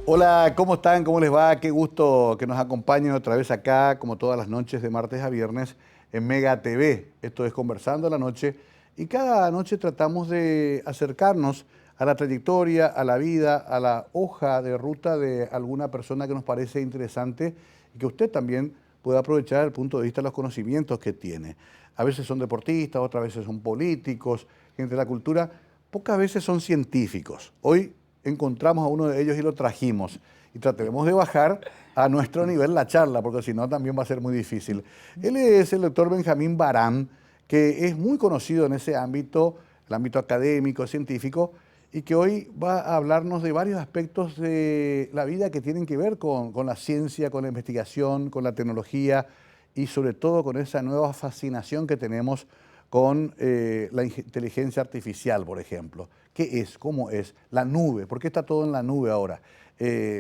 Hola, ¿cómo están? ¿Cómo les va? Qué gusto que nos acompañen otra vez acá, como todas las noches de martes a viernes, en Mega TV. Esto es Conversando a la Noche y cada noche tratamos de acercarnos a la trayectoria, a la vida, a la hoja de ruta de alguna persona que nos parece interesante y que usted también pueda aprovechar el punto de vista de los conocimientos que tiene. A veces son deportistas, otras veces son políticos, gente de la cultura, pocas veces son científicos. Hoy encontramos a uno de ellos y lo trajimos. Y trataremos de bajar a nuestro nivel la charla, porque si no también va a ser muy difícil. Él es el doctor Benjamín Barán, que es muy conocido en ese ámbito, el ámbito académico, científico, y que hoy va a hablarnos de varios aspectos de la vida que tienen que ver con la ciencia, con la investigación, con la tecnología y sobre todo con esa nueva fascinación que tenemos con la inteligencia artificial, por ejemplo. ¿Qué es? ¿Cómo es? La nube. ¿Por qué está todo en la nube ahora?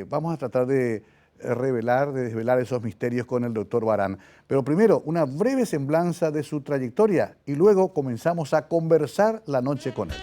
Vamos a tratar de revelar, de desvelar esos misterios con el doctor Barán. Pero primero, una breve semblanza de su trayectoria y luego comenzamos a conversar la noche con él.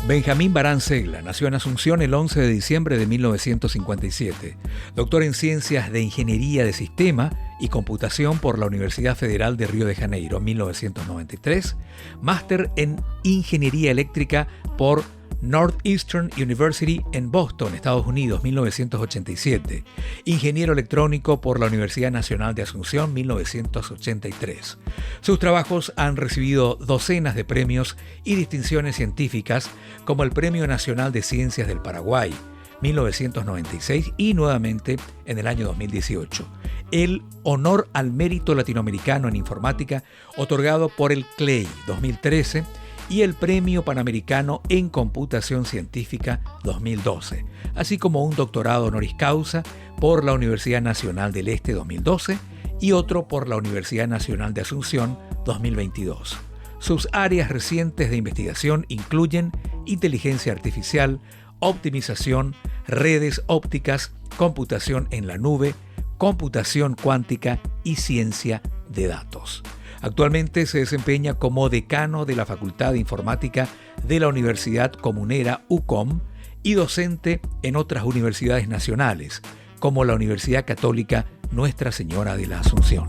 Benjamín Barán Segla nació en Asunción el 11 de diciembre de 1957. Doctor en Ciencias de Ingeniería de Sistema y Computación por la Universidad Federal de Río de Janeiro, 1993. Máster en Ingeniería Eléctrica por Northeastern University en Boston, Estados Unidos, 1987. Ingeniero electrónico por la Universidad Nacional de Asunción, 1983. Sus trabajos han recibido docenas de premios y distinciones científicas, como el Premio Nacional de Ciencias del Paraguay, 1996, y nuevamente en el año 2018. El Honor al Mérito Latinoamericano en Informática, otorgado por el CLEI, 2013, y el Premio Panamericano en Computación Científica 2012, así como un doctorado honoris causa por la Universidad Nacional del Este 2012 y otro por la Universidad Nacional de Asunción 2022. Sus áreas recientes de investigación incluyen inteligencia artificial, optimización, redes ópticas, computación en la nube, computación cuántica y ciencia de datos. Actualmente se desempeña como decano de la Facultad de Informática de la Universidad Comunera UCOM y docente en otras universidades nacionales, como la Universidad Católica Nuestra Señora de la Asunción.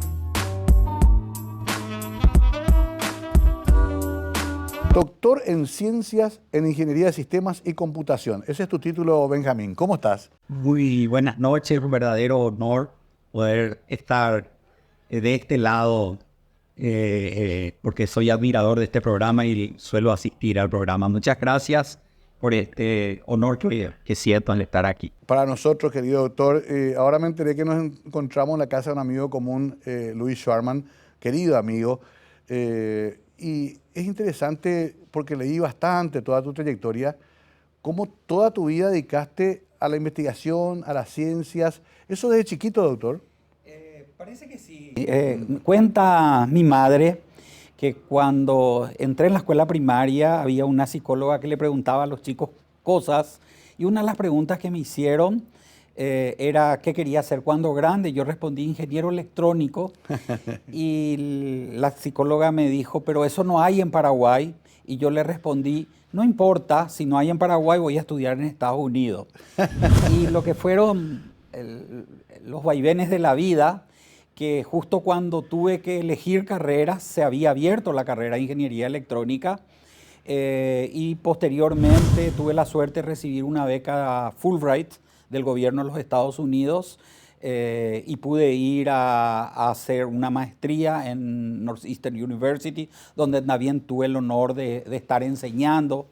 Doctor en Ciencias en Ingeniería de Sistemas y Computación. Ese es tu título, Benjamín. ¿Cómo estás? Muy buenas noches, un verdadero honor poder estar de este lado, porque soy admirador de este programa y suelo asistir al programa. Muchas gracias por este honor que siento al estar aquí. Para nosotros, querido doctor, ahora me enteré que nos encontramos en la casa de un amigo común, Luis Schwarman, querido amigo, y es interesante porque leí bastante toda tu trayectoria, cómo toda tu vida dedicaste a la investigación, a las ciencias. ¿Eso desde chiquito, doctor? Parece que sí. Cuenta mi madre que cuando entré en la escuela primaria había una psicóloga que le preguntaba a los chicos cosas y una de las preguntas que me hicieron era qué quería hacer cuando grande. Yo respondí ingeniero electrónico y la psicóloga me dijo, pero eso no hay en Paraguay. Y yo le respondí, no importa, si no hay en Paraguay voy a estudiar en Estados Unidos. Y lo que fueron los vaivenes de la vida, que justo cuando tuve que elegir carreras, se había abierto la carrera de Ingeniería Electrónica y posteriormente tuve la suerte de recibir una beca Fulbright del gobierno de los Estados Unidos y pude ir a hacer una maestría en Northeastern University, donde también tuve el honor de estar enseñando.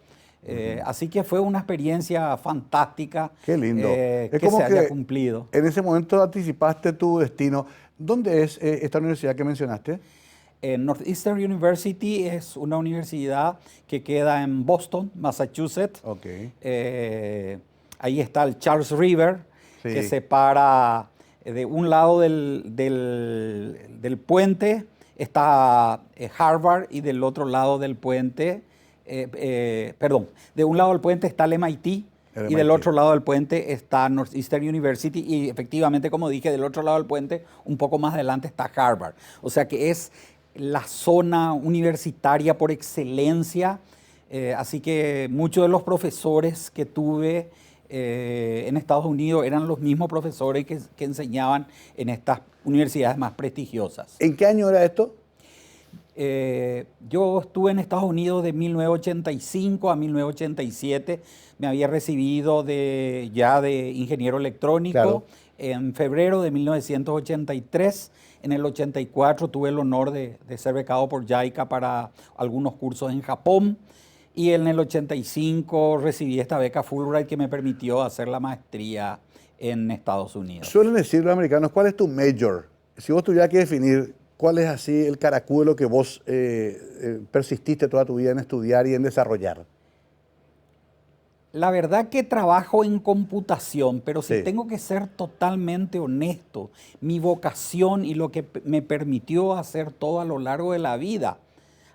Así que fue una experiencia fantástica. Qué lindo. Que se haya cumplido. En ese momento anticipaste tu destino. ¿Dónde es esta universidad que mencionaste? Northeastern University es una universidad que queda en Boston, Massachusetts. Okay. Ahí está el Charles River, sí, que separa de un lado del puente está Harvard y del otro lado del puente, de un lado del puente está el MIT Y del otro lado del puente está Northeastern University y efectivamente, como dije, del otro lado del puente, un poco más adelante está Harvard. O sea que es la zona universitaria por excelencia. Así que muchos de los profesores que tuve en Estados Unidos eran los mismos profesores que enseñaban en estas universidades más prestigiosas. ¿En qué año era esto? Yo estuve en Estados Unidos de 1985 a 1987. Me había recibido ya de ingeniero electrónico. Claro. En febrero de 1983. En el 84 tuve el honor de ser becado por JICA para algunos cursos en Japón. Y en el 85 recibí esta beca Fulbright que me permitió hacer la maestría en Estados Unidos. Suelen decir los americanos, ¿cuál es tu major? Si vos tuvieras que definir cuál es así el caraculo que vos persististe toda tu vida en estudiar y en desarrollar. La verdad que trabajo en computación, pero si tengo que ser totalmente honesto, mi vocación y lo que me permitió hacer todo a lo largo de la vida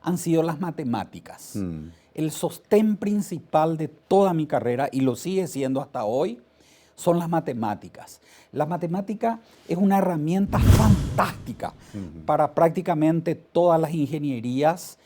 han sido las matemáticas. El sostén principal de toda mi carrera, y lo sigue siendo hasta hoy, son las matemáticas. La matemática es una herramienta fantástica para prácticamente todas las ingenierías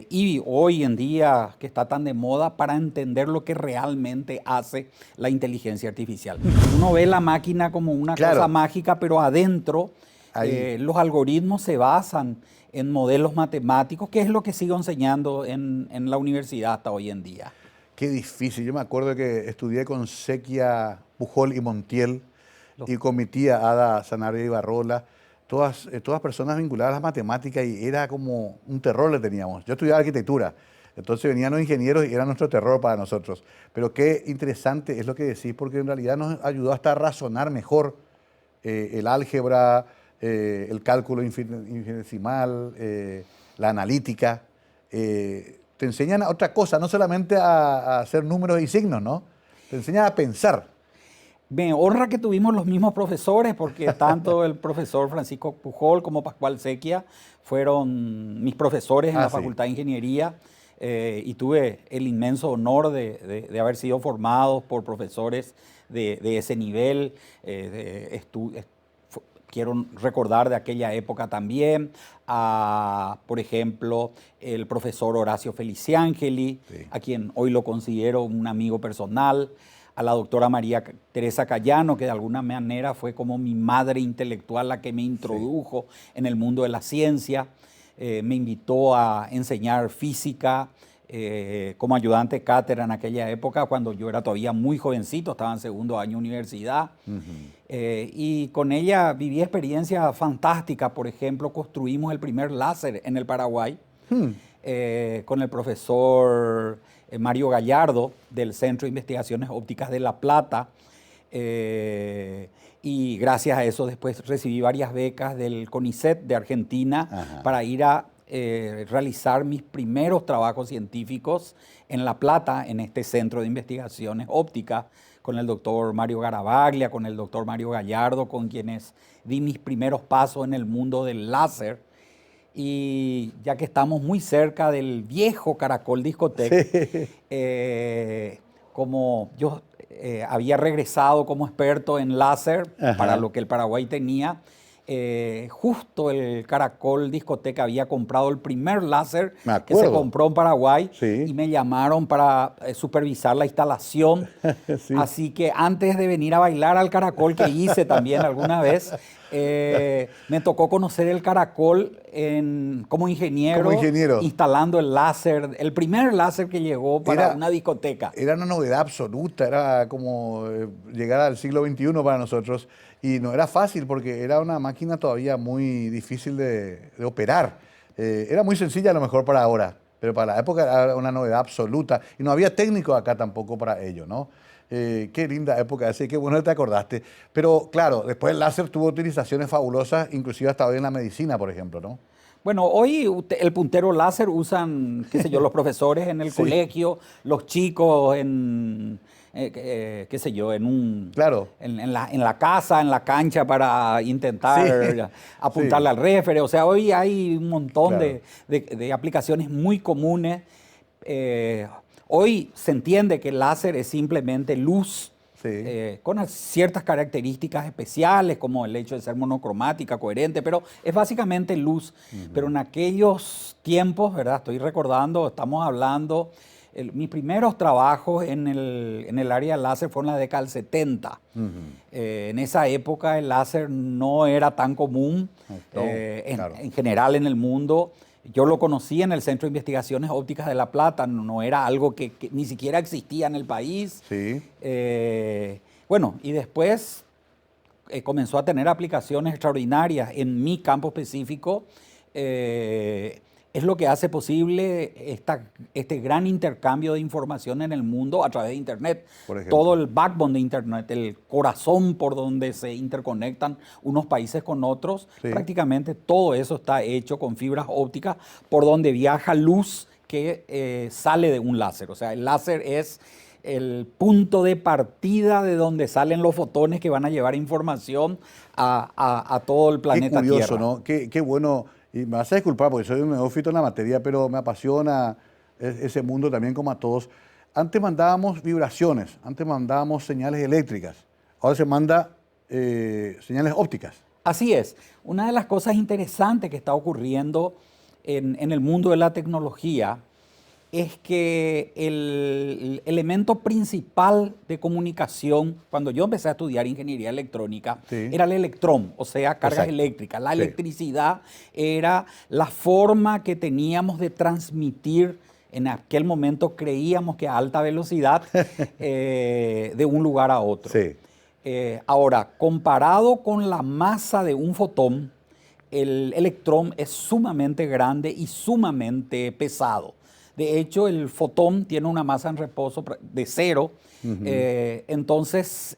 y hoy en día, que está tan de moda, para entender lo que realmente hace la inteligencia artificial. Uno ve la máquina como una cosa mágica, pero adentro los algoritmos se basan en modelos matemáticos, que es lo que sigo enseñando en la universidad hasta hoy en día. Qué difícil. Yo me acuerdo que estudié con Sequia, Pujol y Montiel y con mi tía Ada Sanabria Ibarrola, todas personas vinculadas a las matemáticas, y era como un terror le teníamos. Yo estudiaba arquitectura, entonces venían los ingenieros y era nuestro terror para nosotros. Pero qué interesante es lo que decís, porque en realidad nos ayudó hasta a razonar mejor el álgebra, el cálculo infinitesimal, la analítica. Te enseñan otra cosa, no solamente a hacer números y signos, ¿no? Te enseñan a pensar. Me honra que tuvimos los mismos profesores, porque tanto el profesor Francisco Pujol como Pascual Sequia fueron mis profesores en la Facultad de Ingeniería, y tuve el inmenso honor de haber sido formados por profesores de ese nivel. Quiero recordar de aquella época también a, por ejemplo, el profesor Horacio Feliciangeli, a quien hoy lo considero un amigo personal, a la doctora María Teresa Cayano, que de alguna manera fue como mi madre intelectual, la que me introdujo en el mundo de la ciencia. Me invitó a enseñar física como ayudante de cátedra en aquella época, cuando yo era todavía muy jovencito, estaba en segundo año de universidad. Y con ella viví experiencias fantásticas. Por ejemplo, construimos el primer láser en el Paraguay con el profesor Mario Gallardo del Centro de Investigaciones Ópticas de La Plata. Y gracias a eso después recibí varias becas del CONICET de Argentina para ir a realizar mis primeros trabajos científicos en La Plata, en este Centro de Investigaciones Ópticas, con el doctor Mario Garavaglia, con el doctor Mario Gallardo, con quienes di mis primeros pasos en el mundo del láser. Y ya que estamos muy cerca del viejo Caracol Discotec, como yo había regresado como experto en láser para lo que el Paraguay tenía, justo el Caracol Discoteca había comprado el primer láser que se compró en Paraguay y me llamaron para supervisar la instalación. Así que antes de venir a bailar al Caracol, que hice también alguna vez, me tocó conocer el Caracol como ingeniero, instalando el láser, el primer láser que llegó para una discoteca. Era una novedad absoluta, era como llegar al siglo XXI para nosotros. Y no era fácil porque era una máquina todavía muy difícil de operar. Era muy sencilla a lo mejor para ahora, pero para la época era una novedad absoluta. Y no había técnico acá tampoco para ello, ¿no? Qué linda época esa y qué bueno que te acordaste. Pero claro, después el láser tuvo utilizaciones fabulosas, inclusive hasta hoy en la medicina, por ejemplo, ¿no? Bueno, hoy el puntero láser usan, qué sé yo, los profesores en el colegio, los chicos en... qué sé yo, en la casa, en la cancha, para intentar apuntarle al refere. O sea, hoy hay un montón de aplicaciones muy comunes, Hoy se entiende que el láser es simplemente luz, Sí. con ciertas características especiales, como el hecho de ser monocromática, coherente, pero es básicamente luz. Pero en aquellos tiempos, ¿verdad? Estoy recordando, estamos hablando, mis primeros trabajos en el área del láser fueron en la década del 70. En esa época el láser no era tan común claro. en general en el mundo. Yo lo conocí en el Centro de Investigaciones Ópticas de La Plata, no era algo que ni siquiera existía en el país. Sí. Bueno, y después comenzó a tener aplicaciones extraordinarias en mi campo específico. Es lo que hace posible este gran intercambio de información en el mundo a través de Internet. Por ejemplo. Todo el backbone de Internet, el corazón por donde se interconectan unos países con otros, Sí. prácticamente todo eso está hecho con fibras ópticas por donde viaja luz que sale de un láser. O sea, el láser es el punto de partida de donde salen los fotones que van a llevar información a todo el planeta Qué curioso, Tierra. ¿no? Qué bueno. Y me vas a disculpar porque soy un neófito en la materia, pero me apasiona ese mundo también como a todos. Antes mandábamos vibraciones, antes mandábamos señales eléctricas, ahora se manda señales ópticas. Así es. Una de las cosas interesantes que está ocurriendo en el mundo de la tecnología es que el elemento principal de comunicación, cuando yo empecé a estudiar ingeniería electrónica, Sí. era el electrón, o sea, cargas Exacto. eléctricas. La Sí. electricidad era la forma que teníamos de transmitir. En aquel momento creíamos que a alta velocidad de un lugar a otro. Sí. Ahora, comparado con la masa de un fotón, el electrón es sumamente grande y sumamente pesado. De hecho, el fotón tiene una masa en reposo de 0. Entonces,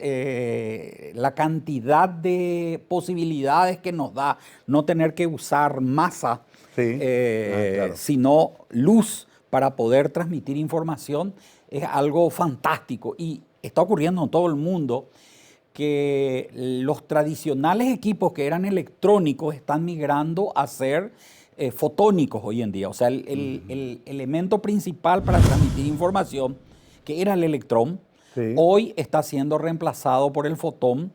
la cantidad de posibilidades que nos da no tener que usar masa, Sí. Claro. sino luz para poder transmitir información, es algo fantástico. Y está ocurriendo en todo el mundo que los tradicionales equipos que eran electrónicos están migrando a ser fotónicos hoy en día. O sea, el elemento principal para transmitir información, que era el electrón, Sí. hoy está siendo reemplazado por el fotón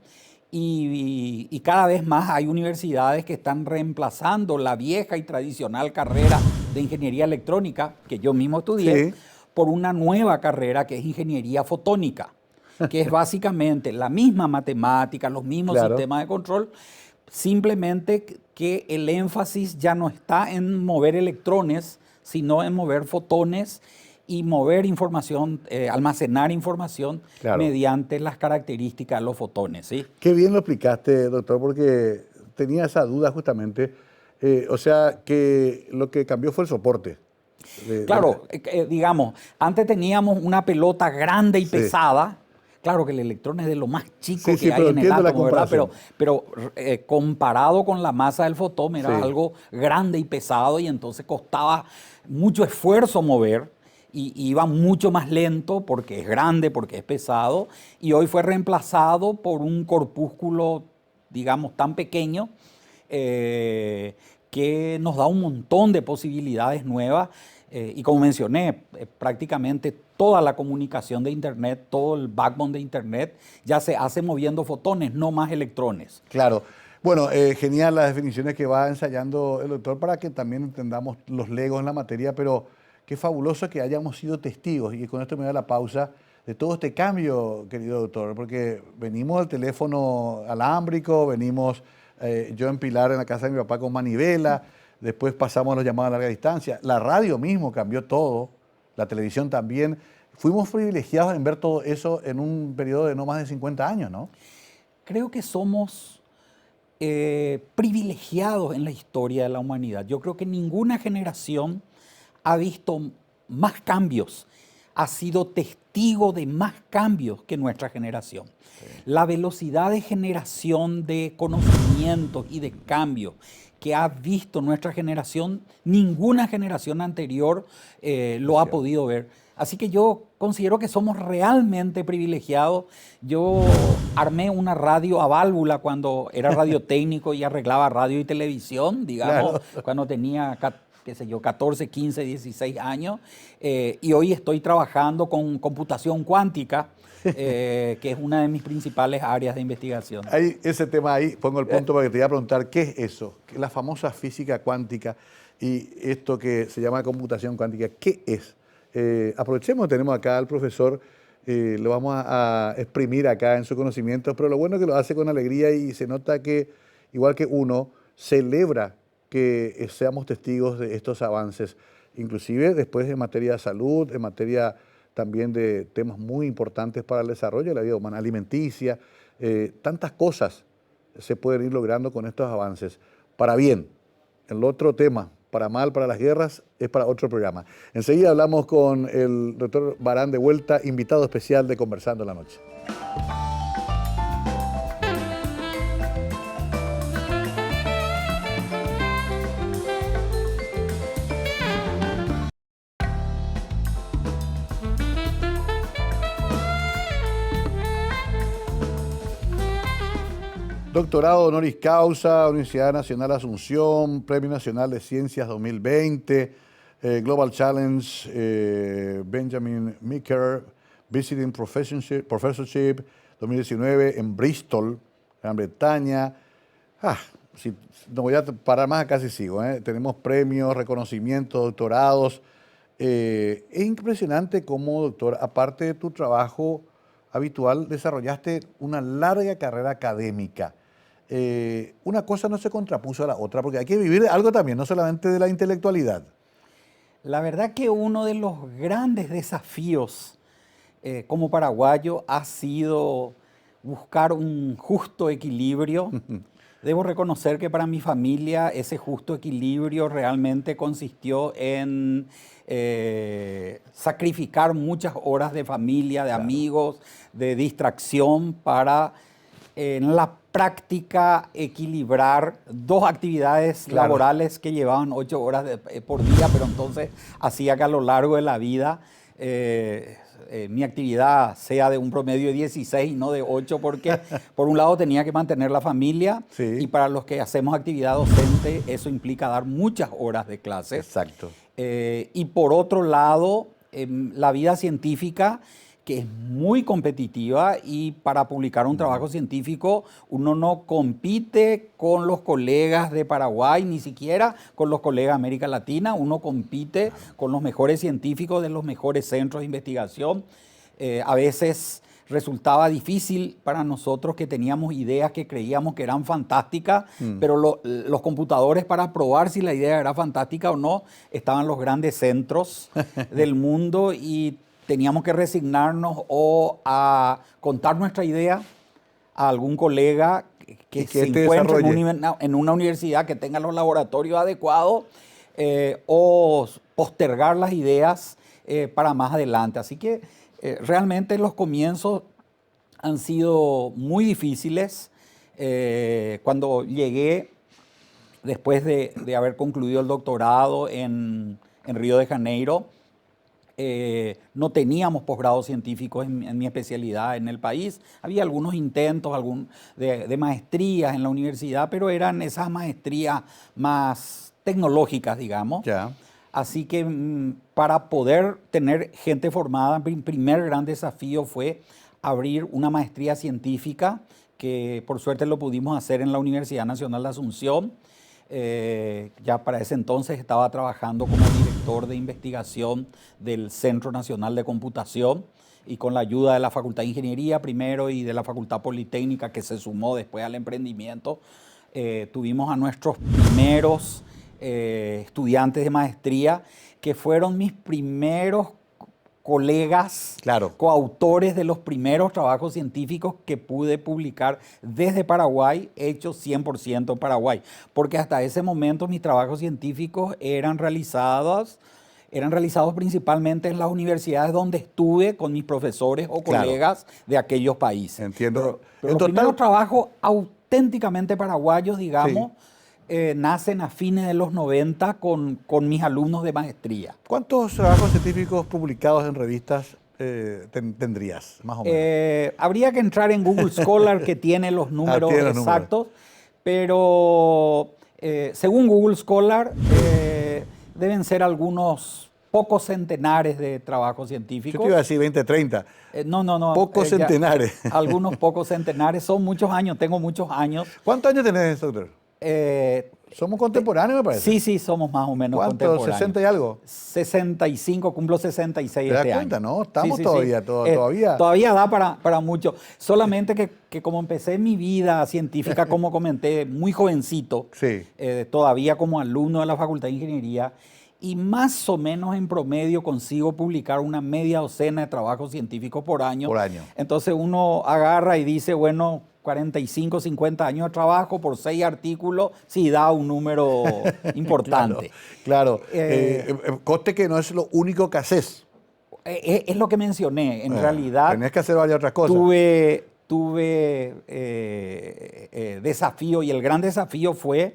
y cada vez más hay universidades que están reemplazando la vieja y tradicional carrera de ingeniería electrónica, que yo mismo estudié, Sí. por una nueva carrera que es ingeniería fotónica, que es básicamente la misma matemática, los mismos Claro. sistemas de control, simplemente que el énfasis ya no está en mover electrones, sino en mover fotones y mover información, almacenar información Claro. mediante las características de los fotones, ¿sí? Qué bien lo explicaste, doctor, porque tenía esa duda justamente. O sea, que lo que cambió fue el soporte. Claro, digamos, antes teníamos una pelota grande y Sí. pesada. Claro que el electrón es de lo más chico Sí, que sí, hay pero en el entiendo la átomo, ¿verdad? comparación. Pero comparado con la masa del fotón era Sí. algo grande y pesado y entonces costaba mucho esfuerzo mover y iba mucho más lento porque es grande, porque es pesado, y hoy fue reemplazado por un corpúsculo, digamos, tan pequeño que nos da un montón de posibilidades nuevas. Y como mencioné, prácticamente toda la comunicación de Internet, todo el backbone de Internet ya se hace moviendo fotones, no más electrones. Claro. Bueno, genial las definiciones que va ensayando el doctor para que también entendamos los legos en la materia, pero qué fabuloso que hayamos sido testigos, y con esto me da la pausa, de todo este cambio, querido doctor, porque venimos del teléfono alámbrico, venimos yo en Pilar en la casa de mi papá con manivela, después pasamos a los llamados a larga distancia, la radio mismo cambió todo, la televisión también. Fuimos privilegiados en ver todo eso en un periodo de no más de 50 años, ¿no? Creo que somos privilegiados en la historia de la humanidad. Yo creo que ninguna generación ha visto más cambios, ha sido testigo de más cambios que nuestra generación. Sí. La velocidad de generación de conocimientos y de cambio que ha visto nuestra generación, ninguna generación anterior lo ha podido ver. Así que yo considero que somos realmente privilegiados. Yo armé una radio a válvula cuando era radiotécnico y arreglaba radio y televisión, digamos, claro. Cuando tenía qué sé yo, 14, 15, 16 años, y hoy estoy trabajando con computación cuántica, que es una de mis principales áreas de investigación. Ahí, ese tema ahí, pongo el punto para que te voy a preguntar, ¿qué es eso? La famosa física cuántica y esto que se llama computación cuántica, ¿qué es? Aprovechemos, tenemos acá al profesor, lo vamos a exprimir acá en su conocimiento, pero lo bueno es que lo hace con alegría y se nota que, igual que uno, celebra que seamos testigos de estos avances, inclusive después en materia de salud, en materia también de temas muy importantes para el desarrollo de la vida humana, alimenticia, tantas cosas se pueden ir logrando con estos avances. Para bien, el otro tema, para mal, para las guerras, es para otro programa. Enseguida hablamos con el doctor Barán de vuelta, invitado especial de Conversando en la Noche. Doctorado honoris causa, Universidad Nacional Asunción, Premio Nacional de Ciencias 2020, Global Challenge, Benjamin Meeker, Visiting Professorship 2019 en Bristol, Gran Bretaña. Si no voy a parar más, acá sí sigo. Tenemos premios, reconocimientos, doctorados. Es impresionante cómo, doctor, aparte de tu trabajo habitual, desarrollaste una larga carrera académica. Una cosa no se contrapuso a la otra, porque hay que vivir de algo también, no solamente de la intelectualidad. La verdad que uno de los grandes desafíos como paraguayo ha sido buscar un justo equilibrio. Debo reconocer que para mi familia ese justo equilibrio realmente consistió en sacrificar muchas horas de familia, de amigos, de distracción para en la práctica equilibrar dos actividades laborales que llevaban 8 horas por día, pero entonces hacía que a lo largo de la vida mi actividad sea de un promedio de 16 y no de 8, porque por un lado tenía que mantener la familia y para los que hacemos actividad docente eso implica dar muchas horas de clases. Exacto. Y por otro lado, la vida científica, que es muy competitiva, y para publicar un trabajo científico uno no compite con los colegas de Paraguay, ni siquiera con los colegas de América Latina, uno compite con los mejores científicos de los mejores centros de investigación. A veces resultaba difícil para nosotros que teníamos ideas que creíamos que eran fantásticas, pero los computadores para probar si la idea era fantástica o no estaban en los grandes centros del mundo y teníamos que resignarnos o a contar nuestra idea a algún colega que se encuentre en una universidad que tenga los laboratorios adecuados, o postergar las ideas para más adelante. Así que realmente los comienzos han sido muy difíciles. Cuando llegué, después de haber concluido el doctorado en Río de Janeiro, no teníamos posgrados científicos en mi especialidad en el país. Había algunos intentos de maestrías en la universidad, pero eran esas maestrías más tecnológicas, digamos. Ya. Así que para poder tener gente formada, mi primer gran desafío fue abrir una maestría científica, que por suerte lo pudimos hacer en la Universidad Nacional de Asunción. Ya para ese entonces estaba trabajando como director de investigación del Centro Nacional de Computación, y con la ayuda de la Facultad de Ingeniería primero y de la Facultad Politécnica, que se sumó después al emprendimiento, tuvimos a nuestros primeros estudiantes de maestría, que fueron mis primeros colegas, coautores de los primeros trabajos científicos que pude publicar desde Paraguay, hechos 100% en Paraguay. Porque hasta ese momento mis trabajos científicos eran realizados principalmente en las universidades donde estuve con mis profesores o colegas de aquellos países. Entiendo. Pero los primeros trabajos auténticamente paraguayos, digamos, nacen a fines de los 90 con mis alumnos de maestría. ¿Cuántos trabajos científicos publicados en revistas tendrías, más o menos? Habría que entrar en Google Scholar, que tiene los números exactos, pero según Google Scholar, deben ser algunos pocos centenares de trabajos científicos. Yo te iba a decir 20, 30. No. Pocos centenares. Algunos pocos centenares. Son muchos años, tengo muchos años. ¿Cuántos años tenés, doctor? Somos contemporáneos, me parece. Sí, somos más o menos ¿Cuánto? contemporáneos. ¿60 y algo? 65, cumplo 66 ¿Te das este cuenta, año. no? Estamos Sí. todavía. Todavía da para mucho. Solamente que como empecé mi vida científica, como comenté, muy jovencito, Sí. Todavía como alumno de la Facultad de Ingeniería, y más o menos en promedio consigo publicar una media docena de trabajos científicos por año. Por año. Entonces uno agarra y dice, bueno, 45, 50 años de trabajo por 6 artículos, sí da un número importante. Claro. Conste que no es lo único que haces. Es lo que mencioné. En realidad, tenés que hacer varias otras cosas. tuve desafío, y el gran desafío fue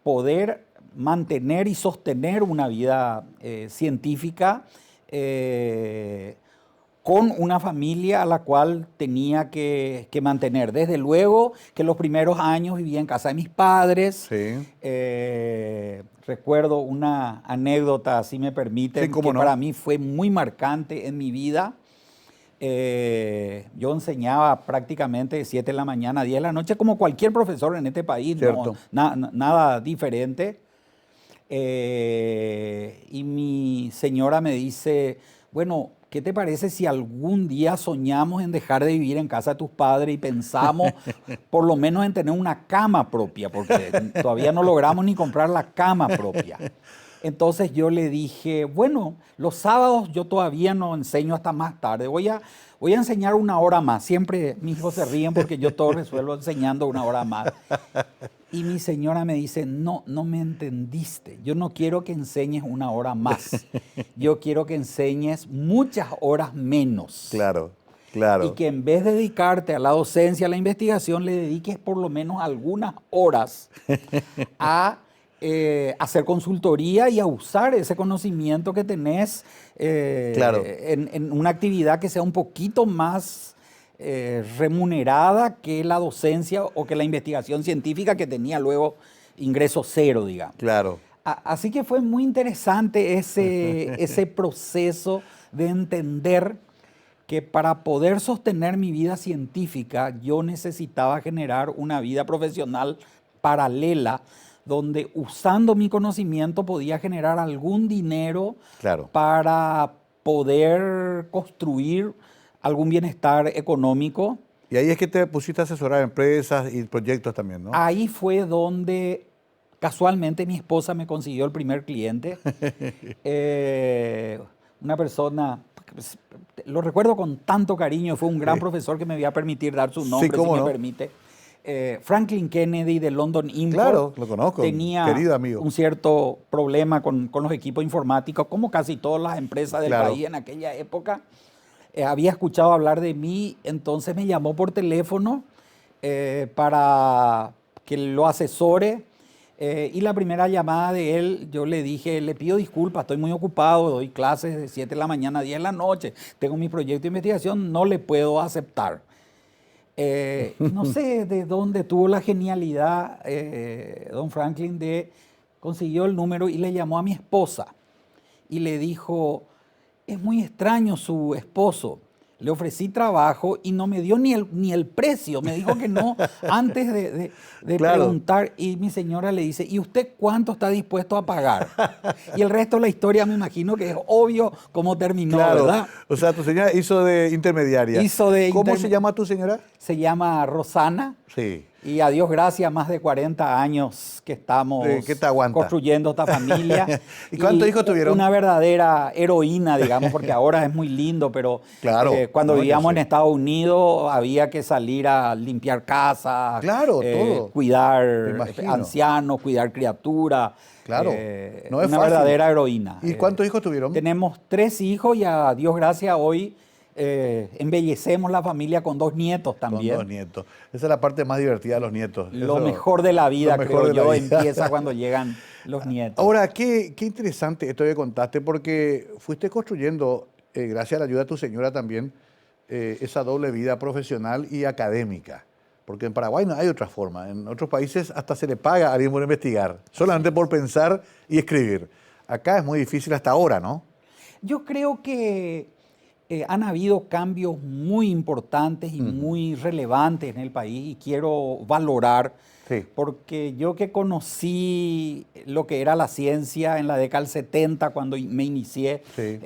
poder mantener y sostener una vida científica con una familia a la cual tenía que mantener. Desde luego que los primeros años vivía en casa de mis padres. Sí. Recuerdo una anécdota, si me permiten, Sí, cómo que no. para mí fue muy marcante en mi vida. Yo enseñaba prácticamente de 7 de la mañana a 10 de la noche, como cualquier profesor en este país, Cierto. nada diferente. Y mi señora me dice, bueno, ¿qué te parece si algún día soñamos en dejar de vivir en casa de tus padres y pensamos por lo menos en tener una cama propia? Porque todavía no logramos ni comprar la cama propia. Entonces yo le dije, bueno, los sábados yo todavía no enseño hasta más tarde, voy a enseñar una hora más. Siempre mis hijos se ríen porque yo todo resuelvo enseñando una hora más. Y mi señora me dice, no me entendiste. Yo no quiero que enseñes una hora más. Yo quiero que enseñes muchas horas menos. Claro. Y que en vez de dedicarte a la docencia, a la investigación, le dediques por lo menos algunas horas a hacer consultoría y a usar ese conocimiento que tenés en una actividad que sea un poquito más remunerada que la docencia o que la investigación científica, que tenía luego ingreso cero, digamos. Claro. Así que fue muy interesante ese proceso de entender que para poder sostener mi vida científica yo necesitaba generar una vida profesional paralela, donde usando mi conocimiento podía generar algún dinero para poder construir algún bienestar económico. Y ahí es que te pusiste a asesorar empresas y proyectos también, ¿no? Ahí fue donde casualmente mi esposa me consiguió el primer cliente. Una persona, lo recuerdo con tanto cariño, fue un gran profesor que me voy a permitir dar su nombre, si me permite. Franklin Kennedy de London Import. Claro, lo conozco, tenía querido amigo. un cierto problema con los equipos informáticos, como casi todas las empresas del país en aquella época. Había escuchado hablar de mí, entonces me llamó por teléfono para que lo asesore. Y la primera llamada de él, yo le dije, le pido disculpas, estoy muy ocupado, doy clases de 7 de la mañana a 10 de la noche, tengo mi proyecto de investigación, no le puedo aceptar. No sé de dónde tuvo la genialidad don Franklin consiguió el número y le llamó a mi esposa y le dijo, es muy extraño su esposo, le ofrecí trabajo y no me dio ni el precio, me dijo que no antes de preguntar, y mi señora le dice, ¿y usted cuánto está dispuesto a pagar? Y el resto de la historia me imagino que es obvio cómo terminó, ¿verdad? O sea, tu señora hizo de intermediaria. ¿Cómo se llama tu señora? Se llama Rosana. Sí. Y a Dios gracias, más de 40 años que estamos construyendo esta familia. ¿Y cuántos hijos tuvieron? Una verdadera heroína, digamos, porque ahora es muy lindo, pero cuando vivíamos en Estados Unidos había que salir a limpiar casas, todo. Cuidar ancianos, cuidar criaturas. Claro, no es una fácil. Verdadera heroína. ¿Y cuántos hijos tuvieron? Tenemos 3 hijos y a Dios gracias hoy embellecemos la familia con 2 nietos también. Con 2 nietos. Esa es la parte más divertida de los nietos. Lo mejor de la vida, creo yo, empieza cuando llegan los nietos. Ahora, qué interesante esto que contaste, porque fuiste construyendo, gracias a la ayuda de tu señora también, esa doble vida profesional y académica. Porque en Paraguay no hay otra forma. En otros países hasta se le paga a alguien por investigar, solamente por pensar y escribir. Acá es muy difícil hasta ahora, ¿no? Yo creo que han habido cambios muy importantes y muy relevantes en el país y quiero valorar, Sí, porque yo que conocí lo que era la ciencia en la década del 70, cuando me inicié sí,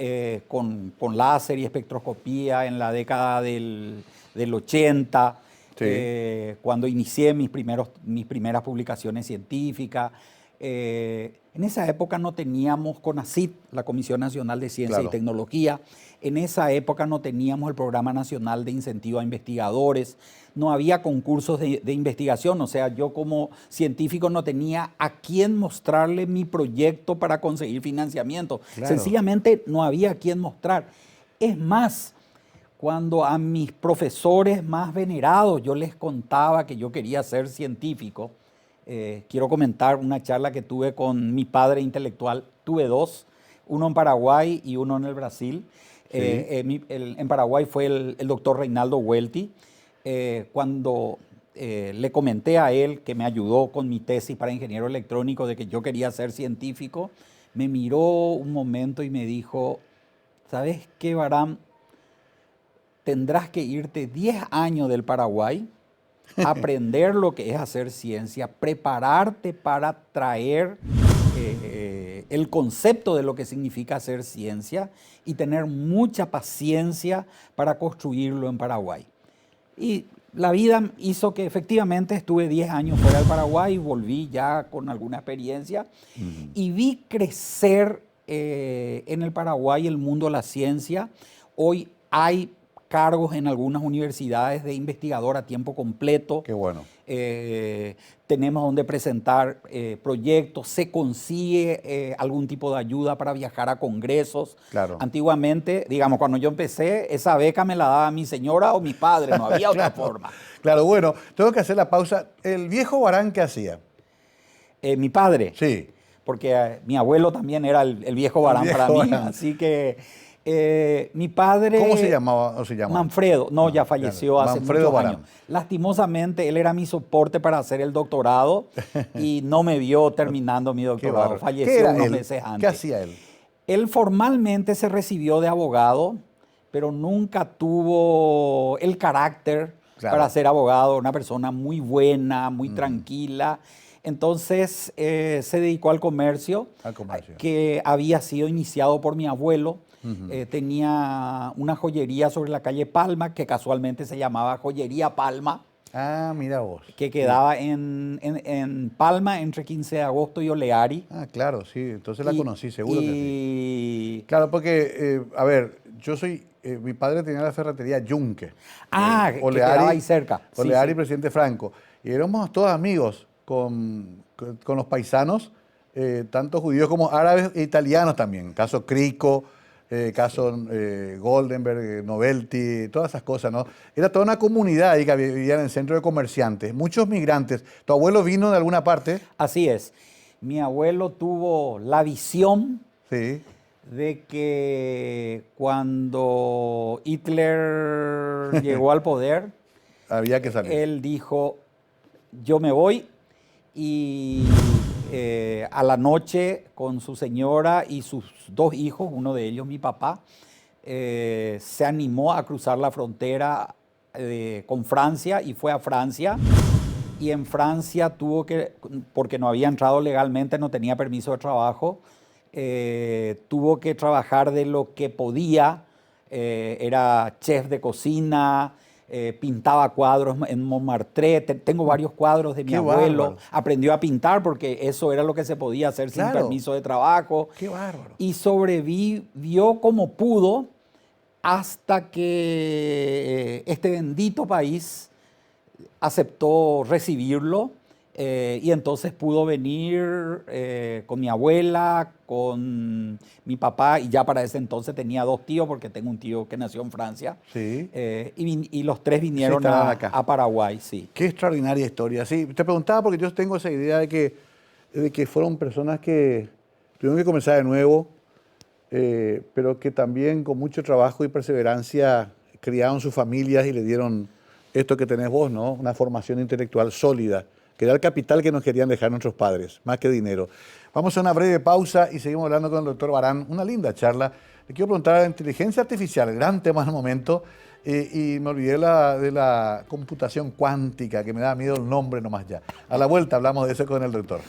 con láser y espectroscopía en la década del 80, sí. cuando inicié mis primeras publicaciones científicas. En esa época no teníamos CONACYT, la Comisión Nacional de Ciencia y Claro. Tecnología. En esa época no teníamos el Programa Nacional de Incentivo a Investigadores. No había concursos de investigación. O sea, yo como científico no tenía a quién mostrarle mi proyecto para conseguir financiamiento. Claro. Sencillamente no había a quién mostrar. Es más, cuando a mis profesores más venerados yo les contaba que yo quería ser científico, quiero comentar una charla que tuve con mi padre intelectual. Tuve dos, uno en Paraguay y uno en el Brasil. Sí. En Paraguay fue el doctor Reinaldo Welty. Cuando le comenté a él, que me ayudó con mi tesis para ingeniero electrónico, de que yo quería ser científico, me miró un momento y me dijo, ¿sabes qué, Baram? Tendrás que irte 10 años del Paraguay, aprender lo que es hacer ciencia, prepararte para traer el concepto de lo que significa hacer ciencia y tener mucha paciencia para construirlo en Paraguay. Y la vida hizo que efectivamente estuve 10 años fuera del Paraguay, volví ya con alguna experiencia y vi crecer en el Paraguay el mundo de la ciencia. Hoy hay cargos en algunas universidades de investigador a tiempo completo. Qué bueno. Tenemos donde presentar proyectos, se consigue algún tipo de ayuda para viajar a congresos. Claro. Antiguamente, digamos, cuando yo empecé, esa beca me la daba mi señora o mi padre, no había otra Claro. forma. Claro, bueno, tengo que hacer la pausa. ¿El viejo Barán qué hacía? Mi padre, Sí. porque mi abuelo también era el viejo Barán viejo para mí, Barán. así que mi padre... ¿Cómo se llamaba o se llama? Manfredo, no, ya Claro. falleció hace Manfredo muchos Barán. años. Lastimosamente, él era mi soporte para hacer el doctorado y no me vio terminando mi Qué doctorado. bárbaro. ¿Qué Falleció era unos él? meses antes. ¿Qué hacía él? Él formalmente se recibió de abogado, pero nunca tuvo el carácter Claro. para ser abogado. Una persona muy buena, muy tranquila. Entonces se dedicó al comercio, Al comercio. que había sido iniciado por mi abuelo. Tenía una joyería sobre la calle Palma, que casualmente se llamaba Joyería Palma, Ah, mira vos. que quedaba en Palma entre 15 de agosto y Oleari. Ah, claro, sí. Entonces la Y- conocí, seguro que sí. y- Claro, porque, a ver, yo soy, mi padre tenía la ferretería Yunque. Ah, que quedaba ahí cerca. Sí, Oleari, sí. presidente Franco. Y éramos todos amigos con los paisanos, tanto judíos como árabes e italianos también. Caso Crico, caso Goldenberg, Novelty, todas esas cosas, ¿no? Era toda una comunidad ahí que vivía en el centro de comerciantes. Muchos migrantes. ¿Tu abuelo vino de alguna parte? Así es. Mi abuelo tuvo la visión Sí. de que cuando Hitler llegó al poder, Había que salir. él dijo, yo me voy, y a la noche con su señora y sus dos hijos, uno de ellos mi papá, se animó a cruzar la frontera con Francia y fue a Francia. Y en Francia tuvo que, porque no había entrado legalmente, no tenía permiso de trabajo, tuvo que trabajar de lo que podía. Era chef de cocina, pintaba cuadros en Montmartre. Tengo varios cuadros de mi Qué abuelo. bárbaro. Aprendió a pintar porque eso era lo que se podía hacer sin Claro. permiso de trabajo. Qué bárbaro. Y sobrevivió como pudo hasta que este bendito país aceptó recibirlo, y entonces pudo venir con mi abuela, con mi papá, y ya para ese entonces tenía dos tíos, porque tengo un tío que nació en Francia, Sí. y los tres vinieron instalaron a, acá. a Paraguay, sí. Qué extraordinaria historia. Sí, te preguntaba porque yo tengo esa idea de que fueron personas que tuvieron que comenzar de nuevo, pero que también con mucho trabajo y perseverancia criaron sus familias y le dieron esto que tenés vos, ¿no? Una formación intelectual sólida, que era el capital que nos querían dejar nuestros padres, más que dinero. Vamos a una breve pausa y seguimos hablando con el doctor Barán. Una linda charla. Le quiero preguntar a la inteligencia artificial, el gran tema del momento, y me olvidé de la computación cuántica, que me da miedo el nombre nomás ya. A la vuelta hablamos de eso con el doctor.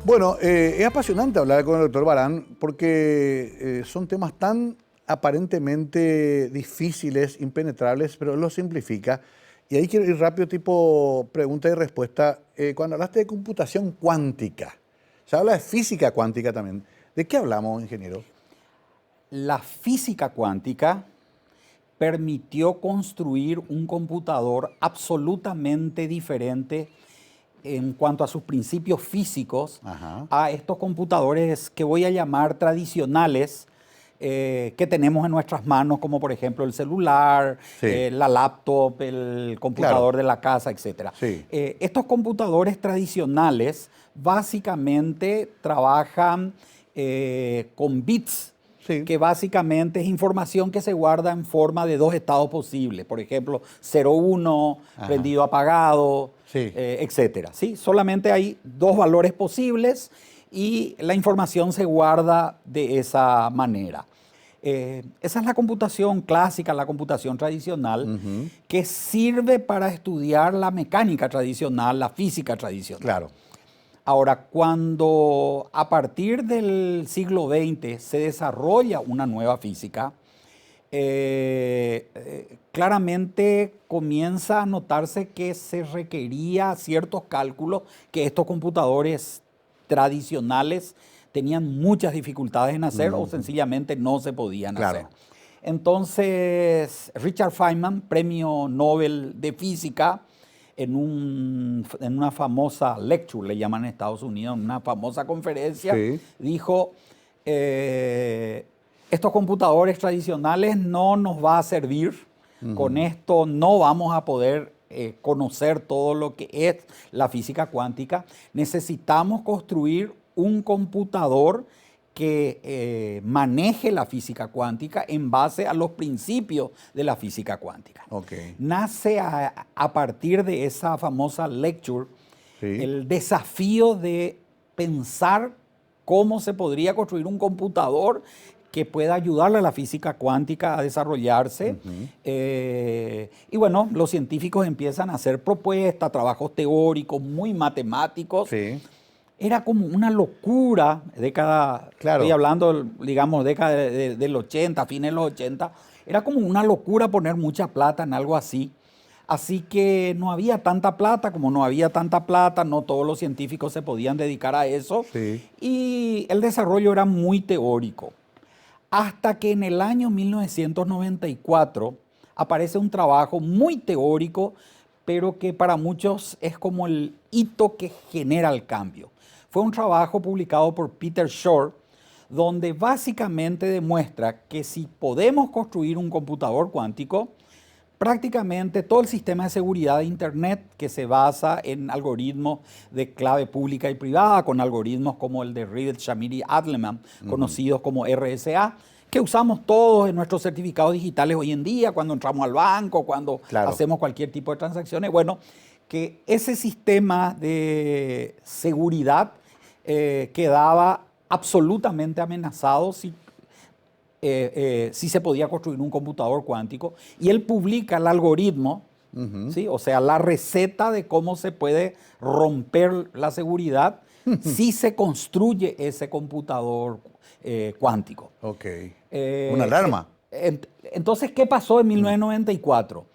Bueno, es apasionante hablar con el doctor Barán porque son temas tan aparentemente difíciles, impenetrables, pero él lo simplifica. Y ahí quiero ir rápido, tipo pregunta y respuesta. Cuando hablaste de computación cuántica, se habla de física cuántica también. ¿De qué hablamos, ingeniero? La física cuántica permitió construir un computador absolutamente diferente en cuanto a sus principios físicos. Ajá. A estos computadores que voy a llamar tradicionales que tenemos en nuestras manos, como por ejemplo el celular, Sí. la laptop, el computador Claro. de la casa, etc. Sí. Estos computadores tradicionales básicamente trabajan con bits, Sí. que básicamente es información que se guarda en forma de dos estados posibles. Por ejemplo, 0,1, Ajá. prendido, apagado, Sí. etcétera. ¿Sí? Solamente hay dos valores posibles y la información se guarda de esa manera. Esa es la computación clásica, la computación tradicional, que sirve para estudiar la mecánica tradicional, la física tradicional. Claro. Ahora, cuando a partir del siglo XX se desarrolla una nueva física, claramente comienza a notarse que se requería ciertos cálculos que estos computadores tradicionales tenían muchas dificultades en hacer o sencillamente no se podían Claro. hacer. Entonces, Richard Feynman, premio Nobel de Física, en una famosa lecture, le llaman en Estados Unidos, en una famosa conferencia, Sí. dijo, estos computadores tradicionales no nos va a servir, con esto no vamos a poder conocer todo lo que es la física cuántica, necesitamos construir un computador que maneje la física cuántica en base a los principios de la física cuántica. Ok. Nace a partir de esa famosa lecture Sí. el desafío de pensar cómo se podría construir un computador que pueda ayudarle a la física cuántica a desarrollarse. Y bueno, los científicos empiezan a hacer propuestas, trabajos teóricos muy matemáticos. Sí. Era como una locura, Claro. estoy hablando, digamos, década del 80, fines de los 80, era como una locura poner mucha plata en algo así. Así que no había tanta plata, como no había tanta plata, no todos los científicos se podían dedicar a eso. Sí. Y el desarrollo era muy teórico. Hasta que en el año 1994 aparece un trabajo muy teórico, pero que para muchos es como el hito que genera el cambio. Fue un trabajo publicado por Peter Shor, donde básicamente demuestra que si podemos construir un computador cuántico, prácticamente todo el sistema de seguridad de Internet, que se basa en algoritmos de clave pública y privada, con algoritmos como el de Reed, Shamir y Adleman, conocidos como RSA, que usamos todos en nuestros certificados digitales hoy en día, cuando entramos al banco, cuando Claro. hacemos cualquier tipo de transacciones. Bueno, que ese sistema de seguridad quedaba absolutamente amenazado si se podía construir un computador cuántico. Y él publica el algoritmo, ¿sí? O sea, la receta de cómo se puede romper la seguridad si se construye ese computador cuántico. Ok. Una alarma. Entonces, ¿qué pasó en 1994?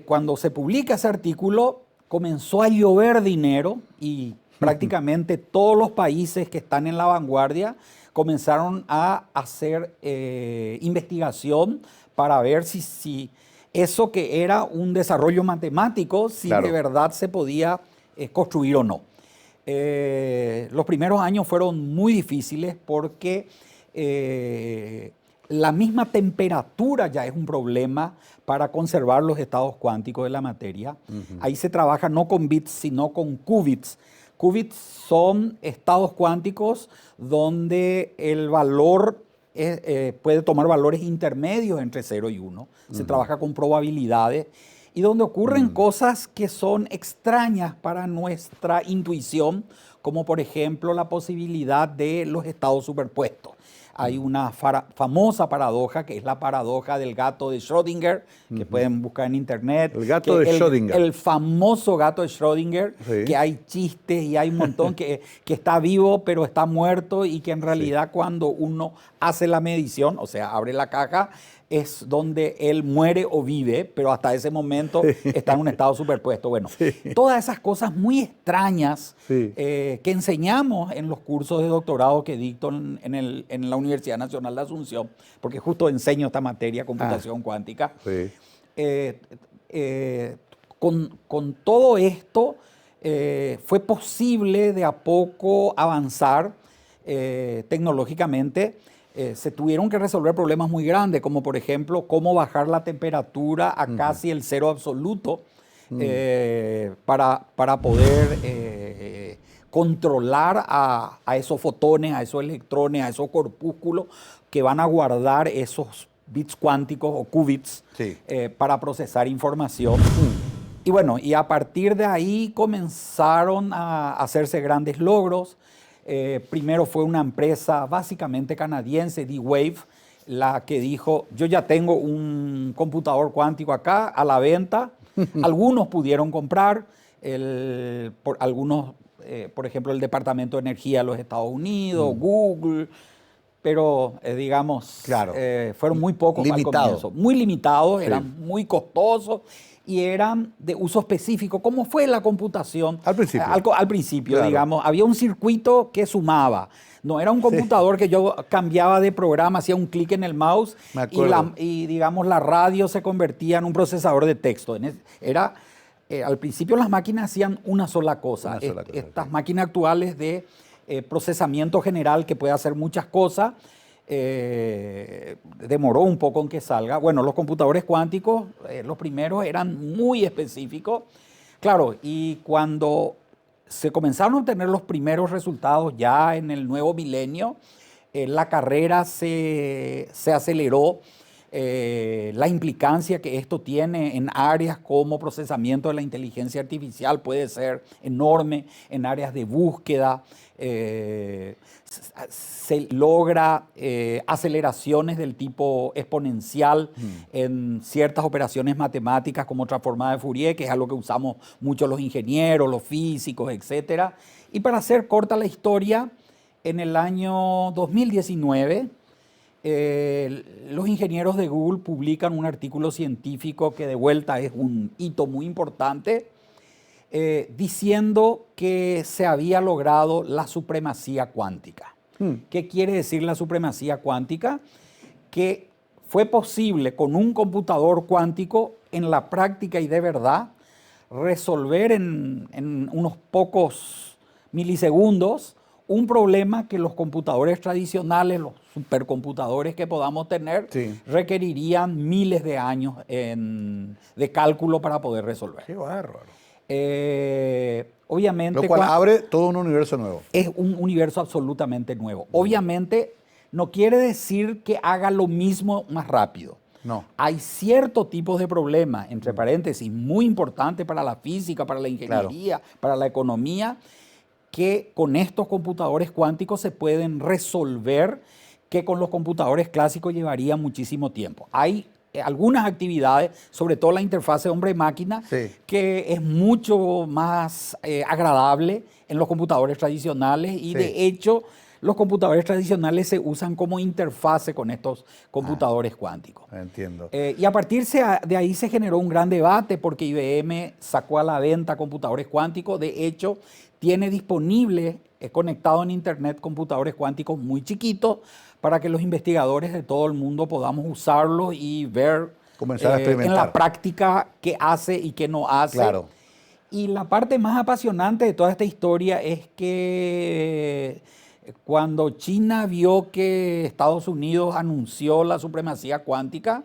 Cuando se publica ese artículo, comenzó a llover dinero y prácticamente todos los países que están en la vanguardia comenzaron a hacer investigación para ver si eso que era un desarrollo matemático, si Claro. de verdad se podía construir o no. Los primeros años fueron muy difíciles porque la misma temperatura ya es un problema para conservar los estados cuánticos de la materia. Ahí se trabaja no con bits, sino con qubits. Qubits son estados cuánticos donde el valor puede tomar valores intermedios entre 0 y 1. Se trabaja con probabilidades y donde ocurren cosas que son extrañas para nuestra intuición, como por ejemplo la posibilidad de los estados superpuestos. Hay una famosa paradoja, que es la paradoja del gato de Schrödinger, que pueden buscar en internet. El gato de Schrödinger. El famoso gato de Schrödinger, sí, que hay chistes y hay un montón que está vivo pero está muerto y que en realidad cuando uno hace la medición, o sea, abre la caja, es donde él muere o vive, pero hasta ese momento está en un estado superpuesto. Bueno, todas esas cosas muy extrañas que enseñamos en los cursos de doctorado que dicto en la Universidad Nacional de Asunción, porque justo enseño esta materia, computación cuántica. Con todo esto fue posible de a poco avanzar tecnológicamente. Se tuvieron que resolver problemas muy grandes, como por ejemplo cómo bajar la temperatura a casi el cero absoluto para poder controlar a esos fotones, a esos electrones, a esos corpúsculos que van a guardar esos bits cuánticos o qubits para procesar información. Y bueno, y a partir de ahí comenzaron a hacerse grandes logros. Primero fue una empresa básicamente canadiense, D-Wave, la que dijo, yo ya tengo un computador cuántico acá a la venta. Algunos pudieron comprar, por ejemplo, el Departamento de Energía de los Estados Unidos, Google, pero digamos, fueron muy pocos al comienzo. Muy limitados, eran muy costosos y eran de uso específico. ¿Cómo fue la computación? Al principio. Al principio, digamos, había un circuito que sumaba. No era un computador que yo cambiaba de programa, hacía un clic en el mouse y digamos, la radio se convertía en un procesador de texto. Al principio las máquinas hacían una sola cosa. Estas máquinas actuales de procesamiento general que puede hacer muchas cosas, demoró un poco en que salga. Bueno, los computadores cuánticos, los primeros eran muy específicos. Claro, y cuando se comenzaron a obtener los primeros resultados ya en el nuevo milenio, la carrera se aceleró. La implicancia que esto tiene en áreas como procesamiento de la inteligencia artificial puede ser enorme, en áreas de búsqueda. Se logra aceleraciones del tipo exponencial en ciertas operaciones matemáticas como transformada de Fourier, que es algo que usamos mucho los ingenieros, los físicos, etc. Y para hacer corta la historia, en el año 2019, los ingenieros de Google publican un artículo científico que de vuelta es un hito muy importante, diciendo que se había logrado la supremacía cuántica. ¿Qué quiere decir la supremacía cuántica? Que fue posible con un computador cuántico en la práctica y de verdad resolver en unos pocos milisegundos un problema que los computadores tradicionales, los supercomputadores que podamos tener, requerirían miles de años de cálculo para poder resolver. ¡Qué bárbaro! Obviamente, lo cual abre todo un universo nuevo. Es un universo absolutamente nuevo. Obviamente no quiere decir que haga lo mismo más rápido. No. Hay ciertos tipos de problemas, entre paréntesis, muy importantes para la física, para la ingeniería, para la economía, que con estos computadores cuánticos se pueden resolver, que con los computadores clásicos llevaría muchísimo tiempo. Hay algunas actividades, sobre todo la interfase hombre-máquina, que es mucho más agradable en los computadores tradicionales y de hecho los computadores tradicionales se usan como interfase con estos computadores cuánticos. Entiendo. Y a partir de ahí se generó un gran debate porque IBM sacó a la venta computadores cuánticos. De hecho, tiene disponible, conectado en internet, computadores cuánticos muy chiquitos para que los investigadores de todo el mundo podamos usarlos y ver comenzar a experimentar en la práctica qué hace y qué no hace. Claro. Y la parte más apasionante de toda esta historia es que Cuando China vio que Estados Unidos anunció la supremacía cuántica,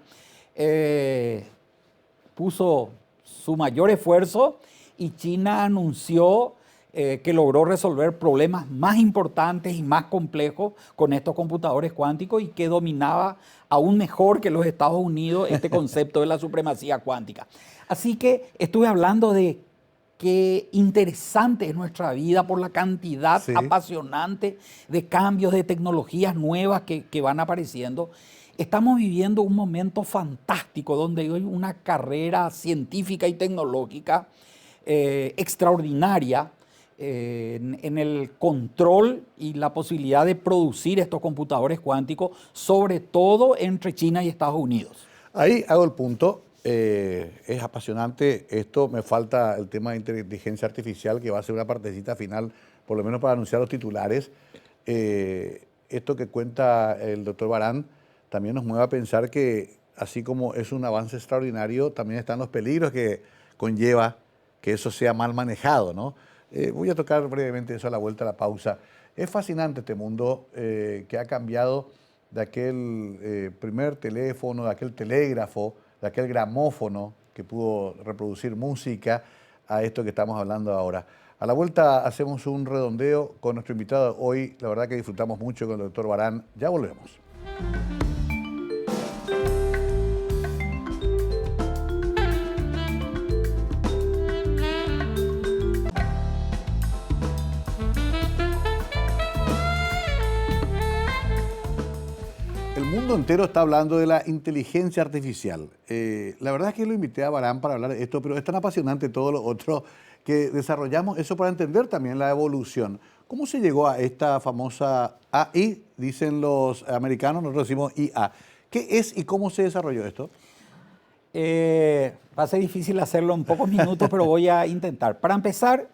puso su mayor esfuerzo y China anunció que logró resolver problemas más importantes y más complejos con estos computadores cuánticos y que dominaba aún mejor que los Estados Unidos este concepto de la supremacía cuántica. Así que estuve hablando de qué interesante es nuestra vida por la cantidad apasionante de cambios, de tecnologías nuevas que van apareciendo. Estamos viviendo un momento fantástico donde hay una carrera científica y tecnológica extraordinaria en el control y la posibilidad de producir estos computadores cuánticos, sobre todo entre China y Estados Unidos. Ahí hago el punto. Es apasionante esto. Me falta el tema de inteligencia artificial, que va a ser una partecita final, por lo menos para anunciar los titulares. Esto que cuenta el doctor Barán también nos mueve a pensar que, así como es un avance extraordinario, también están los peligros que conlleva que eso sea mal manejado, ¿no? Voy a tocar brevemente eso a la vuelta a la pausa. Es fascinante este mundo que ha cambiado de aquel primer teléfono, de aquel telégrafo, de aquel gramófono que pudo reproducir música, a esto que estamos hablando ahora. A la vuelta hacemos un redondeo con nuestro invitado hoy. La verdad que disfrutamos mucho con el doctor Barán. Ya volvemos. El mundo entero está hablando de la inteligencia artificial. La verdad es que lo invité a Barán para hablar de esto, pero es tan apasionante todo lo otro que desarrollamos eso para entender también la evolución. ¿Cómo se llegó a esta famosa AI? Dicen los americanos, nosotros decimos IA. ¿Qué es y cómo se desarrolló esto? Va a ser difícil hacerlo en pocos minutos, pero voy a intentar. Para empezar,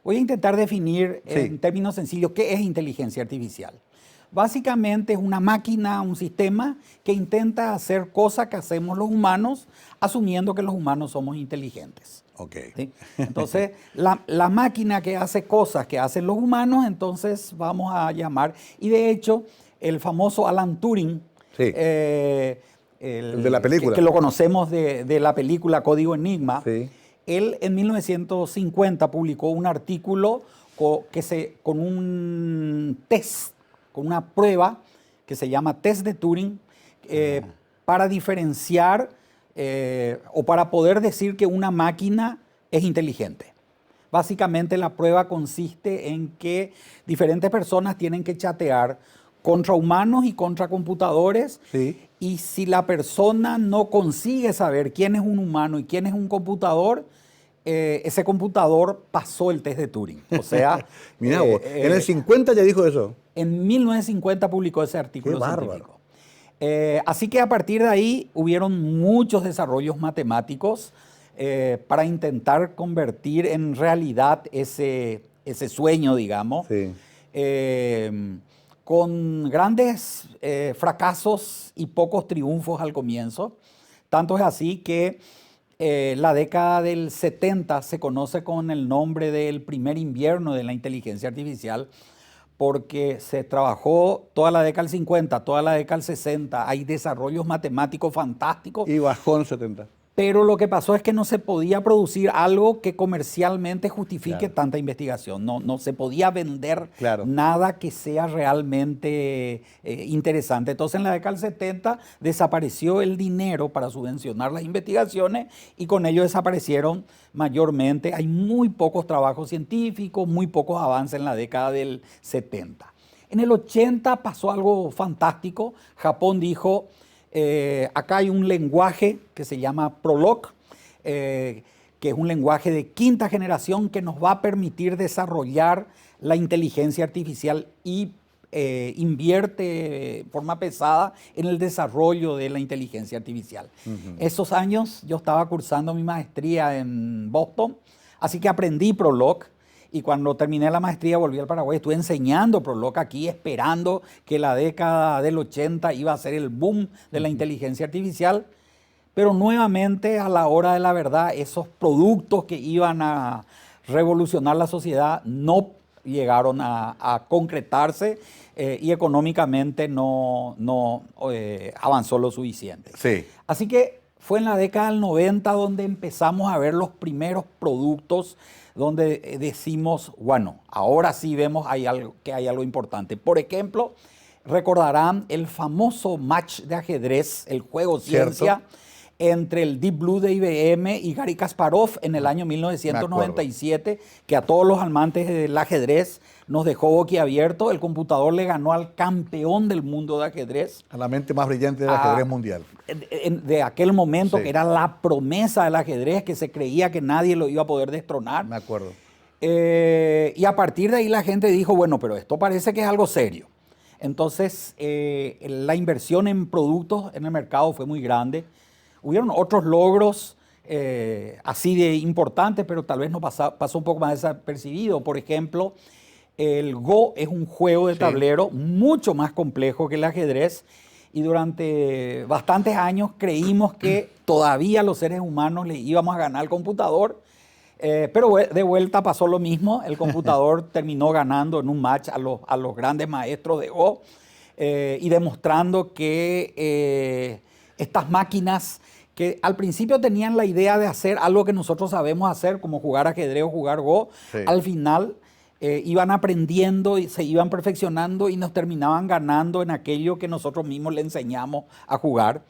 voy a intentar definir en términos sencillos qué es inteligencia artificial. Básicamente es una máquina, un sistema que intenta hacer cosas que hacemos los humanos, asumiendo que los humanos somos inteligentes. Okay. ¿Sí? Entonces, la máquina que hace cosas que hacen los humanos, entonces vamos a llamar, y de hecho, el famoso Alan Turing, el de la película, que lo conocemos de la película Código Enigma, él en 1950 publicó un artículo con un test, con una prueba que se llama test de Turing, para diferenciar o para poder decir que una máquina es inteligente. Básicamente la prueba consiste en que diferentes personas tienen que chatear contra humanos y contra computadores, y si la persona no consigue saber quién es un humano y quién es un computador, ese computador pasó el test de Turing. O sea, mirá vos, en el 50 ya dijo eso. En 1950 publicó ese artículo científico. Bárbaro. Así que a partir de ahí hubieron muchos desarrollos matemáticos para intentar convertir en realidad ese sueño, digamos, con grandes fracasos y pocos triunfos al comienzo. Tanto es así que la década del 70 se conoce con el nombre del primer invierno de la inteligencia artificial, porque se trabajó toda la década del 50, toda la década del 60, hay desarrollos matemáticos fantásticos. Y bajó en 70. Pero lo que pasó es que no se podía producir algo que comercialmente justifique tanta investigación. No se podía vender nada que sea realmente interesante. Entonces en la década del 70 desapareció el dinero para subvencionar las investigaciones y con ello desaparecieron mayormente. Hay muy pocos trabajos científicos, muy pocos avances en la década del 70. En el 80 pasó algo fantástico. Japón dijo: acá hay un lenguaje que se llama Prolog, que es un lenguaje de quinta generación que nos va a permitir desarrollar la inteligencia artificial y invierte de forma pesada en el desarrollo de la inteligencia artificial. Esos años yo estaba cursando mi maestría en Boston, así que aprendí Prolog. Y cuando terminé la maestría volví al Paraguay, estuve enseñando Prolog aquí, esperando que la década del 80 iba a ser el boom de la inteligencia artificial. Pero nuevamente, a la hora de la verdad, esos productos que iban a revolucionar la sociedad no llegaron a concretarse y económicamente no avanzó lo suficiente. Sí. Así que fue en la década del 90 donde empezamos a ver los primeros productos donde decimos, bueno, ahora sí vemos que hay algo importante. Por ejemplo, recordarán el famoso match de ajedrez, el juego ciencia, ¿cierto?, entre el Deep Blue de IBM y Garry Kasparov en el año 1997, que a todos los amantes del ajedrez nos dejó boquiabierto. El computador le ganó al campeón del mundo de ajedrez. A la mente más brillante del ajedrez mundial. De aquel momento, Sí, que era la promesa del ajedrez, que se creía que nadie lo iba a poder destronar. me acuerdo. Y a partir de ahí la gente dijo, bueno, pero esto parece que es algo serio. Entonces, la inversión en productos en el mercado fue muy grande. Hubieron otros logros así de importantes, pero tal vez no pasó un poco más desapercibido. Por ejemplo, el Go es un juego de tablero mucho más complejo que el ajedrez, y durante bastantes años creímos que todavía los seres humanos le íbamos a ganar al computador, pero de vuelta pasó lo mismo. El computador terminó ganando en un match a los grandes maestros de Go y demostrando que estas máquinas, que al principio tenían la idea de hacer algo que nosotros sabemos hacer, como jugar ajedrez o jugar Go, al final iban aprendiendo y se iban perfeccionando y nos terminaban ganando en aquello que nosotros mismos le enseñamos a jugar.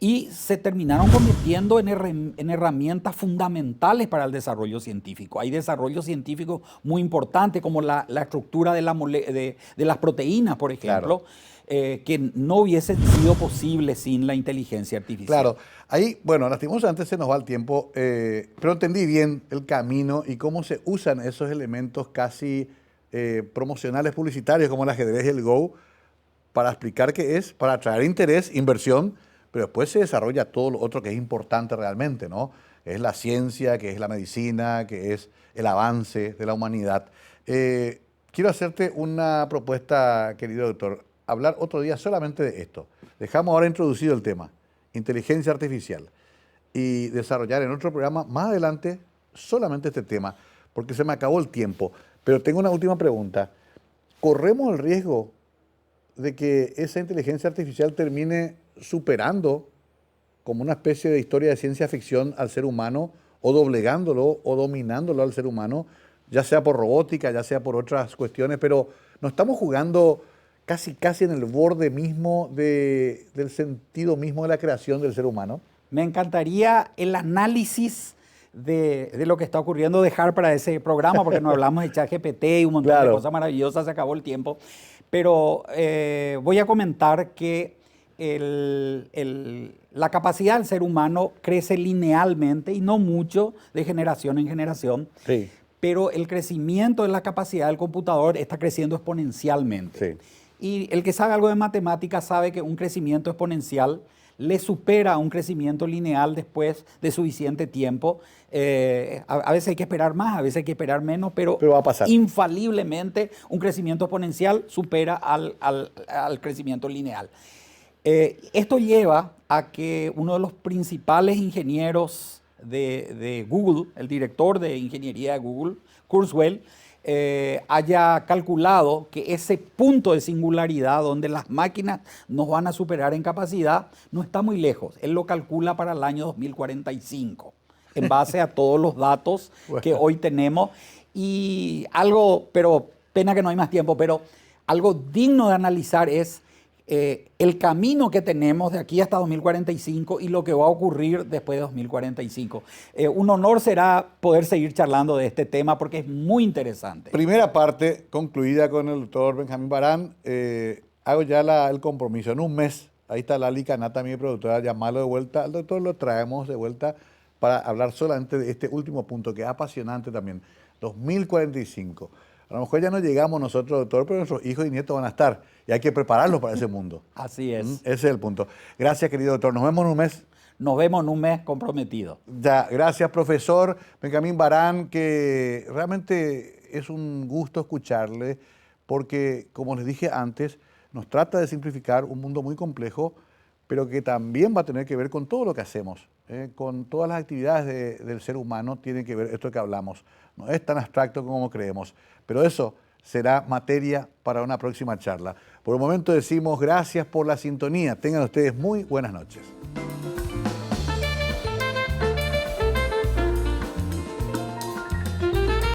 Y se terminaron convirtiendo en herramientas fundamentales para el desarrollo científico. Hay desarrollos científicos muy importantes, como la estructura de las proteínas, por ejemplo. Claro. Que no hubiese sido posible sin la inteligencia artificial. Claro, ahí, bueno, lastimosamente se nos va el tiempo, pero entendí bien el camino y cómo se usan esos elementos casi promocionales, publicitarios, como el ajedrez y el Go, para explicar qué es, para atraer interés, inversión, pero después se desarrolla todo lo otro que es importante realmente, ¿no? Es la ciencia, que es la medicina, que es el avance de la humanidad. Quiero hacerte una propuesta, querido doctor. Hablar otro día solamente de esto. Dejamos ahora introducido el tema, inteligencia artificial, y desarrollar en otro programa más adelante solamente este tema, porque se me acabó el tiempo. Pero tengo una última pregunta. ¿Corremos el riesgo de que esa inteligencia artificial termine superando como una especie de historia de ciencia ficción al ser humano, o doblegándolo o dominándolo al ser humano, ya sea por robótica, ya sea por otras cuestiones, pero no estamos jugando casi en el borde mismo del sentido mismo de la creación del ser humano? Me encantaría el análisis de lo que está ocurriendo dejar para ese programa, porque no hablamos de ChatGPT y un montón de cosas maravillosas, se acabó el tiempo. Pero voy a comentar que la capacidad del ser humano crece linealmente y no mucho de generación en generación. Sí. Pero el crecimiento de la capacidad del computador está creciendo exponencialmente. Sí. Y el que sabe algo de matemáticas sabe que un crecimiento exponencial le supera a un crecimiento lineal después de suficiente tiempo. A veces hay que esperar más, a veces hay que esperar menos, pero va a pasar. Infaliblemente un crecimiento exponencial supera al crecimiento lineal. Esto lleva a que uno de los principales ingenieros de Google, el director de ingeniería de Google, Kurzweil, haya calculado que ese punto de singularidad donde las máquinas nos van a superar en capacidad no está muy lejos. Él lo calcula para el año 2045, en base a todos los datos que hoy tenemos. Y algo, pero pena que no hay más tiempo, pero algo digno de analizar es el camino que tenemos de aquí hasta 2045 y lo que va a ocurrir después de 2045. Un honor será poder seguir charlando de este tema porque es muy interesante. Primera parte concluida con el doctor Benjamín Barán. Hago ya el compromiso. En un mes, ahí está Lali Canata, mi productora, llamarlo de vuelta. Al doctor lo traemos de vuelta para hablar solamente de este último punto, que es apasionante también. 2045. A lo mejor ya no llegamos nosotros, doctor, pero nuestros hijos y nietos van a estar. Y hay que prepararlos para ese mundo. Así es. Ese es el punto. Gracias, querido doctor. Nos vemos en un mes. Nos vemos en un mes comprometido. Ya, gracias, profesor Benjamín Barán, que realmente es un gusto escucharle, porque, como les dije antes, nos trata de simplificar un mundo muy complejo pero que también va a tener que ver con todo lo que hacemos, con todas las actividades del ser humano, tiene que ver esto que hablamos. No es tan abstracto como creemos, pero eso será materia para una próxima charla. Por el momento decimos gracias por la sintonía. Tengan ustedes muy buenas noches.